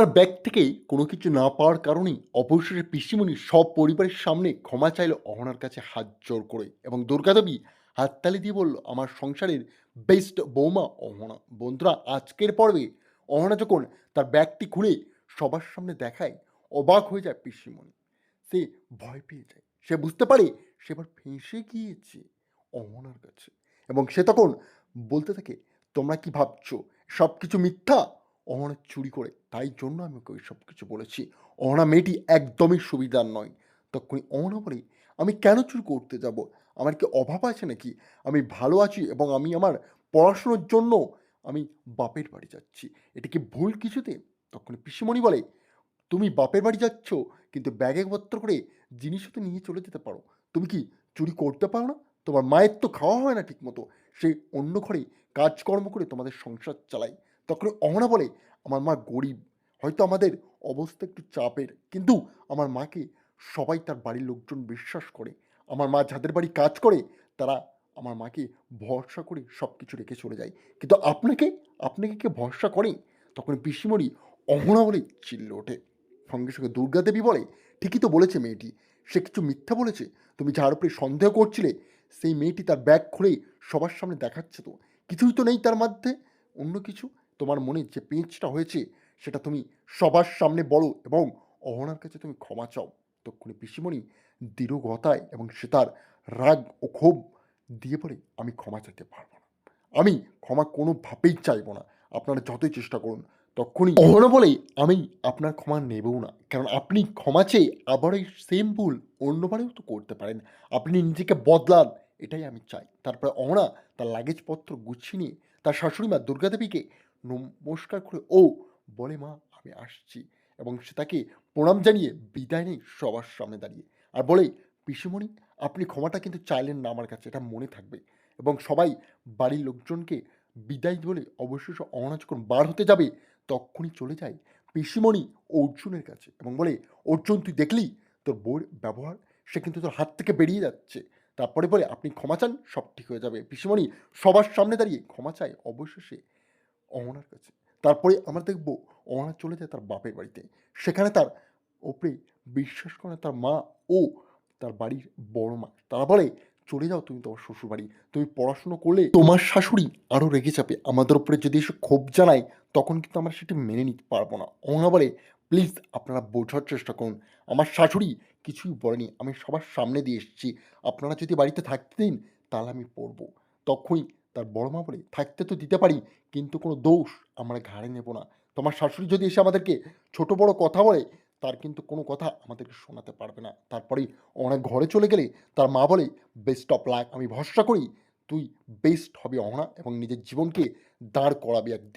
অহনার bag থেকে কোনো কিছু না পাওয়ার কারণেই অবশেষে পিসিমণি সব পরিবারের সামনে ক্ষমা চাইল অহনার কাছে হাত জোড় করে এবং দুর্গাদেবী হাততালি দিয়ে বলল, আমার সংসারের বেস্ট বৌমা অহনা। বন্ধুরা, আজকের পর্বে অহনা যখন তার ব্যাগটি খুলে সবার সামনে দেখায়, অবাক হয়ে যায় পিসিমণি। সে ভয় পেয়ে যায়, সে বুঝতে পারে সে এবার ফেঁসে গিয়েছে অহনার কাছে। এবং সে তখন বলতে থাকে, তোমরা কি ভাবছো সব কিছু মিথ্যা? অহনা চুরি করে, তাই জন্য আমি ওকে ওই সব কিছু বলেছি। অহনা মেয়েটি একদমই সুবিধার নয়। তখনই অহনা বলে, আমি কেন চুরি করতে যাব? আমার কি অভাব আছে নাকি? আমি ভালো আছি এবং আমি আমার পড়াশোনার জন্য আমি বাপের বাড়ি যাচ্ছি। এটা কি ভুল কিছুতে? তখন পিসিমণি বলে, তুমি বাপের বাড়ি যাচ্ছ, কিন্তু ব্যাগে পত্র করে জিনিসও তো নিয়ে চলে যেতে পারো। তুমি কি চুরি করতে পারো না? তোমার মায়ের তো খাওয়া হয় না ঠিক মতো, সে অন্য ঘরে কাজকর্ম করে তোমাদের সংসার চালায়। তখন অহনা বলে, আমার মা গরিব, হয়তো আমাদের অবস্থা একটু চাপের, কিন্তু আমার মাকে সবাই তার বাড়ির লোকজন বিশ্বাস করে। আমার মা যাদের বাড়ি কাজ করে তারা আমার মাকে ভরসা করে সব কিছু রেখে চলে যায়, কিন্তু আপনাকে আপনাকে কে ভরসা করে? তখন পিসিমণি অহনা বলে চিল্লে ওঠে। সঙ্গে সঙ্গে দুর্গাদেবী বলে, ঠিকই তো বলেছে মেয়েটি, সে কিছু মিথ্যা বলেছে। তুমি যার উপরে সন্দেহ করছিলে সেই মেয়েটি তার ব্যাগ খুলে সবার সামনে দেখাচ্ছে, তো কিছুই তো নেই তার মধ্যে। অন্য কিছু, তোমার মনে যে পেঁচটা হয়েছে সেটা তুমি সবার সামনে বলো এবং অহনার কাছে তুমি ক্ষমা চাও। তক্ষুনি পিসিমণি দৃঢ় গতায় এবং সে তার রাগ ও ক্ষোভ দিয়ে বলে, আমি ক্ষমা চাইতে পারবো না, আমি ক্ষমা কোনোভাবেই চাইবো না, আপনারা যতই চেষ্টা করুন। তখনই অহনা বলে, আমি আপনার ক্ষমা নেবও না, কারণ আপনি ক্ষমা চেয়ে আবার এই সেম ভুল অন্যবারেও তো করতে পারেন। আপনি নিজেকে বদলান, এটাই আমি চাই। তারপরে অহনা তার লাগেজপত্র গুছিয়ে নিয়ে তার শাশুড়ি মা দুর্গাদেবীকে নমস্কার করে ও বলে, মা আমি আসছি, এবং সে তাকে প্রণাম জানিয়ে বিদায় নেই সবার সামনে দাঁড়িয়ে। আর বলে, পিসিমণি আপনি ক্ষমাটা কিন্তু চাইলেন না আমার কাছে, এটা মনে থাকবে। এবং সবাই বাড়ির লোকজনকে বিদায় বলে অবশেষে অহনা যখন বার হতে যাবে, তক্ষুনি চলে যায় পিসিমণি অর্জুনের কাছে এবং বলে, অর্জুন তুই দেখলি তোর বউয়ের ব্যবহার, সে কিন্তু তোর হাত থেকে বেরিয়ে যাচ্ছে। তারপরে বলে, আপনি ক্ষমা চান, সব ঠিক হয়ে যাবে। পিসিমণি সবার সামনে দাঁড়িয়ে ক্ষমা চায় অবশেষে অহনার কাছে। তারপরে আমরা দেখব অহনা চলে যায় তার বাপের বাড়িতে। সেখানে তার ওপরে বিশ্বাস করে না তার মা ও তার বাড়ির বড় মা। তারা বলে, চলে যাও তুমি তোমার শ্বশুরবাড়ি, তুমি পড়াশুনো করলে তোমার শাশুড়ি আরও রেগে যাবে, আমাদের উপরে যদি এসে ক্ষোভ জানায় তখন কিন্তু আমরা সেটা মেনে নিতে পারবো না। অহনা বলে, প্লিজ আপনারা বোঝার চেষ্টা করুন, আমার শাশুড়ি কিছুই বলেনি, আমি সবার সামনে দিয়ে এসেছি, আপনারা যদি বাড়িতে থাকতে দিন তাহলে আমি পড়বো। তখনই তার বড় মা বলে, থাকতে তো দিতে পারি, কিন্তু কোনো দোষ আমরা ঘাড়ে নেব না। তোমার শাশুড়ি যদি এসে আমাদেরকে ছোট বড় কথা বলে, তার কিন্তু কোনো কথা আমাদেরকে শোনাতে পারবে না। তারপরেই অনেক ঘরে চলে গেলে তার মা বলে, বেস্ট অফ লাক, আমি ভরসা করি তুই বেস্ট হবে অহনা এবং নিজের জীবনকে দাঁড় করাবি একদিন।